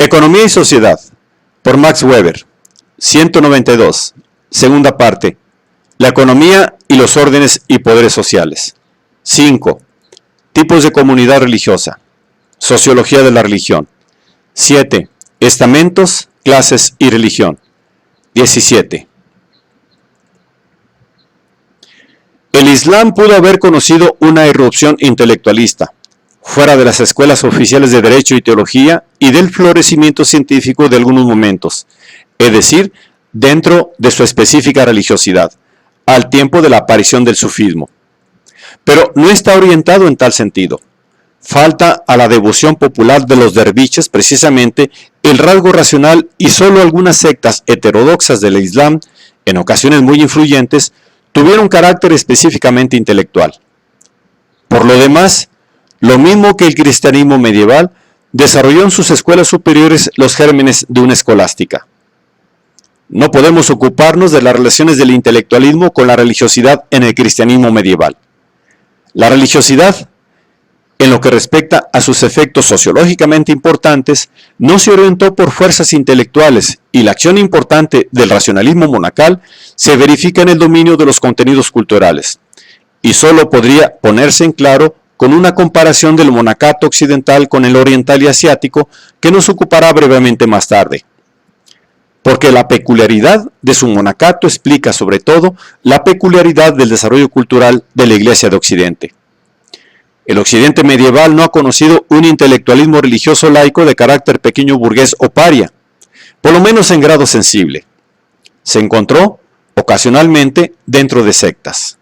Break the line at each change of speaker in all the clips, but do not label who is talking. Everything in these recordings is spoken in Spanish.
Economía y Sociedad, por Max Weber, 192, segunda parte, la economía y los órdenes y poderes sociales. 5. Tipos de comunidad religiosa, sociología de la religión. 7. Estamentos, clases y religión. 17. El Islam pudo haber conocido una irrupción intelectualista, fuera de las escuelas oficiales de Derecho y Teología y del florecimiento científico de algunos momentos, es decir, dentro de su específica religiosidad, al tiempo de la aparición del sufismo. Pero no está orientado en tal sentido. Falta a la devoción popular de los derviches precisamente el rasgo racional y solo algunas sectas heterodoxas del Islam, en ocasiones muy influyentes, tuvieron carácter específicamente intelectual. Por lo demás, lo mismo que el cristianismo medieval, desarrolló en sus escuelas superiores los gérmenes de una escolástica. No podemos ocuparnos de las relaciones del intelectualismo con la religiosidad en el cristianismo medieval. La religiosidad, en lo que respecta a sus efectos sociológicamente importantes, no se orientó por fuerzas intelectuales y la acción importante del racionalismo monacal se verifica en el dominio de los contenidos culturales, y solo podría ponerse en claro con una comparación del monacato occidental con el oriental y asiático que nos ocupará brevemente más tarde. Porque la peculiaridad de su monacato explica sobre todo la peculiaridad del desarrollo cultural de la Iglesia de Occidente. El Occidente medieval no ha conocido un intelectualismo religioso laico de carácter pequeño burgués o paria, por lo menos en grado sensible. Se encontró ocasionalmente dentro de sectas.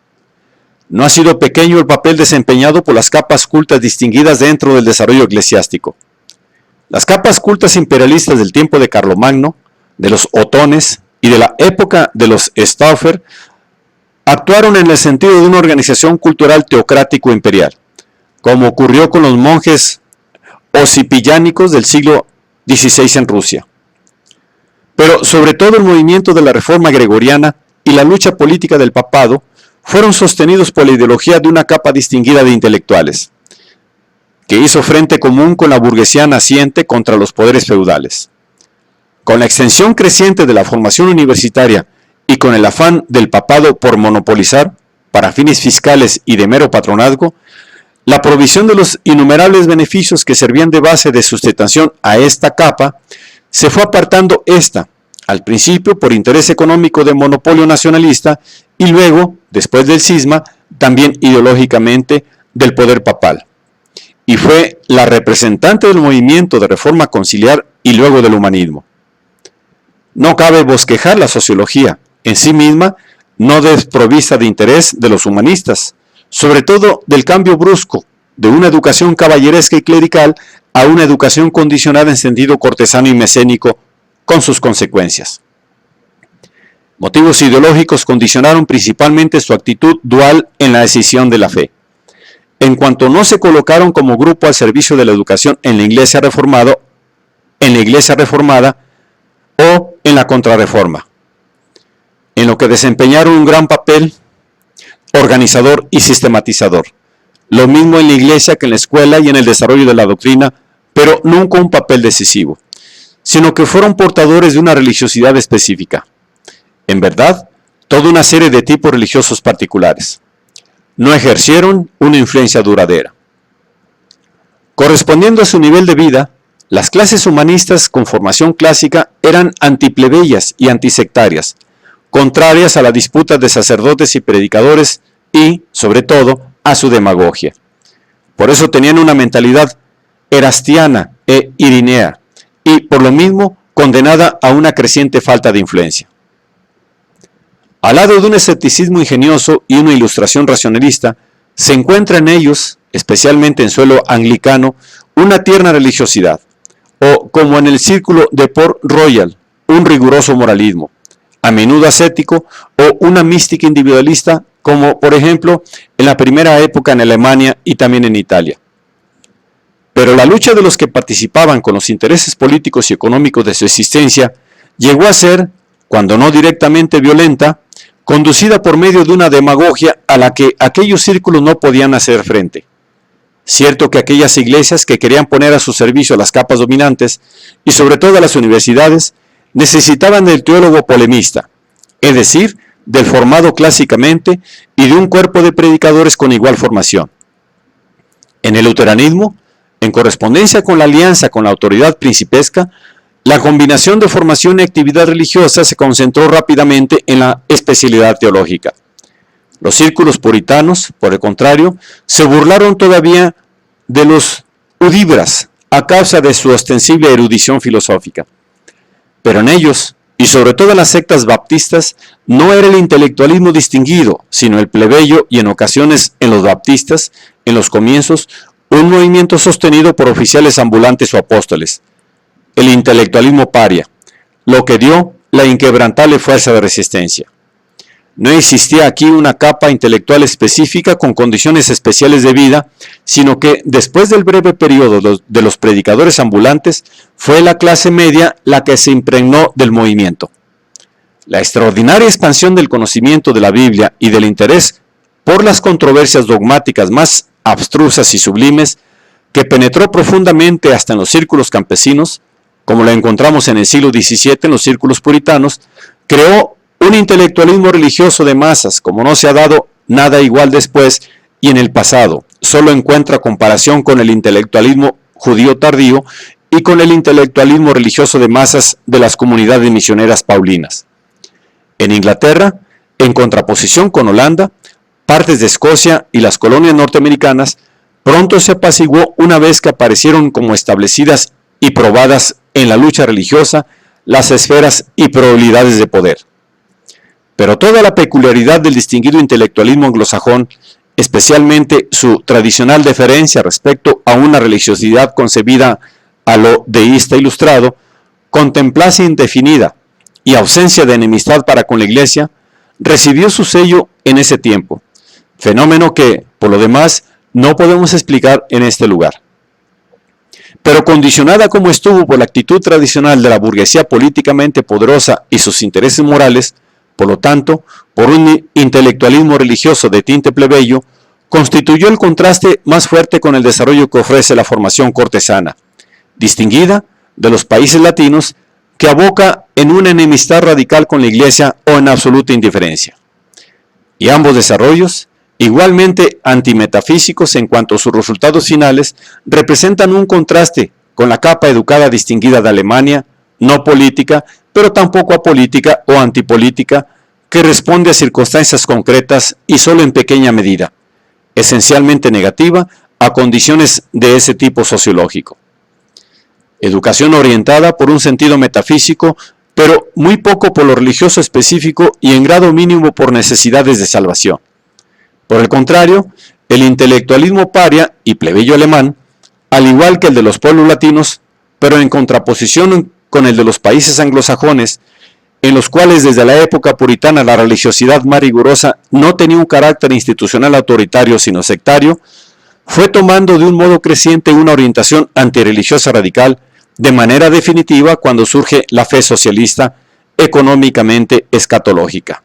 No ha sido pequeño el papel desempeñado por las capas cultas distinguidas dentro del desarrollo eclesiástico. Las capas cultas imperialistas del tiempo de Carlomagno, de los otones y de la época de los Stauffer actuaron en el sentido de una organización cultural teocrático-imperial, como ocurrió con los monjes osipillánicos del siglo XVI en Rusia. Pero sobre todo el movimiento de la Reforma Gregoriana y la lucha política del papado fueron sostenidos por la ideología de una capa distinguida de intelectuales, que hizo frente común con la burguesía naciente contra los poderes feudales. Con la extensión creciente de la formación universitaria y con el afán del papado por monopolizar, para fines fiscales y de mero patronazgo, la provisión de los innumerables beneficios que servían de base de sustentación a esta capa, se fue apartando esta, al principio por interés económico de monopolio nacionalista y luego, después del cisma, también ideológicamente del poder papal. Y fue la representante del movimiento de reforma conciliar y luego del humanismo. No cabe bosquejar la sociología, en sí misma, no desprovista de interés de los humanistas, sobre todo del cambio brusco de una educación caballeresca y clerical a una educación condicionada en sentido cortesano y mecénico, con sus consecuencias. Motivos ideológicos condicionaron principalmente su actitud dual en la decisión de la fe. En cuanto no se colocaron como grupo al servicio de la educación en la Iglesia reformada o en la Contrarreforma, en lo que desempeñaron un gran papel organizador y sistematizador, lo mismo en la Iglesia que en la escuela y en el desarrollo de la doctrina, pero nunca un papel decisivo, sino que fueron portadores de una religiosidad específica. En verdad, toda una serie de tipos religiosos particulares. No ejercieron una influencia duradera. Correspondiendo a su nivel de vida, las clases humanistas con formación clásica eran antiplebeyas y antisectarias, contrarias a la disputa de sacerdotes y predicadores y, sobre todo, a su demagogia. Por eso tenían una mentalidad erastiana e irinea y, por lo mismo, condenada a una creciente falta de influencia. Al lado de un escepticismo ingenioso y una ilustración racionalista, se encuentra en ellos, especialmente en suelo anglicano, una tierna religiosidad, o como en el círculo de Port Royal, un riguroso moralismo, a menudo ascético, o una mística individualista, como por ejemplo en la primera época en Alemania y también en Italia. Pero la lucha de los que participaban con los intereses políticos y económicos de su existencia llegó a ser, cuando no directamente violenta, conducida por medio de una demagogia a la que aquellos círculos no podían hacer frente. Cierto que aquellas iglesias que querían poner a su servicio a las capas dominantes, y sobre todo a las universidades, necesitaban del teólogo polemista, es decir, del formado clásicamente y de un cuerpo de predicadores con igual formación. En el luteranismo, en correspondencia con la alianza con la autoridad principesca, la combinación de formación y actividad religiosa se concentró rápidamente en la especialidad teológica. Los círculos puritanos, por el contrario, se burlaron todavía de los udibras a causa de su ostensible erudición filosófica. Pero en ellos, y sobre todo en las sectas baptistas, no era el intelectualismo distinguido, sino el plebeyo y en ocasiones en los baptistas, en los comienzos, un movimiento sostenido por oficiales ambulantes o apóstoles, el intelectualismo paria, lo que dio la inquebrantable fuerza de resistencia. No existía aquí una capa intelectual específica con condiciones especiales de vida, sino que después del breve periodo de los predicadores ambulantes, fue la clase media la que se impregnó del movimiento. La extraordinaria expansión del conocimiento de la Biblia y del interés por las controversias dogmáticas más abstrusas y sublimes, que penetró profundamente hasta en los círculos campesinos, como la encontramos en el siglo XVII en los círculos puritanos, creó un intelectualismo religioso de masas, como no se ha dado nada igual después y en el pasado. Solo encuentra comparación con el intelectualismo judío tardío y con el intelectualismo religioso de masas de las comunidades misioneras paulinas. En Inglaterra, en contraposición con Holanda, partes de Escocia y las colonias norteamericanas, pronto se apaciguó una vez que aparecieron como establecidas y probadas en la lucha religiosa las esferas y probabilidades de poder. Pero toda la peculiaridad del distinguido intelectualismo anglosajón, especialmente su tradicional deferencia respecto a una religiosidad concebida a lo deísta ilustrado, contemplación indefinida y ausencia de enemistad para con la Iglesia, recibió su sello en ese tiempo, fenómeno que, por lo demás, no podemos explicar en este lugar. Pero condicionada como estuvo por la actitud tradicional de la burguesía políticamente poderosa y sus intereses morales, por lo tanto, por un intelectualismo religioso de tinte plebeyo, constituyó el contraste más fuerte con el desarrollo que ofrece la formación cortesana, distinguida de los países latinos, que aboca en una enemistad radical con la Iglesia o en absoluta indiferencia. Y ambos desarrollos, igualmente antimetafísicos en cuanto a sus resultados finales, representan un contraste con la capa educada distinguida de Alemania, no política, pero tampoco apolítica o antipolítica, que responde a circunstancias concretas y solo en pequeña medida, esencialmente negativa a condiciones de ese tipo sociológico. Educación orientada por un sentido metafísico, pero muy poco por lo religioso específico y en grado mínimo por necesidades de salvación. Por el contrario, el intelectualismo paria y plebeyo alemán, al igual que el de los pueblos latinos, pero en contraposición con el de los países anglosajones, en los cuales desde la época puritana la religiosidad más rigurosa no tenía un carácter institucional autoritario sino sectario, fue tomando de un modo creciente una orientación antirreligiosa radical de manera definitiva cuando surge la fe socialista económicamente escatológica.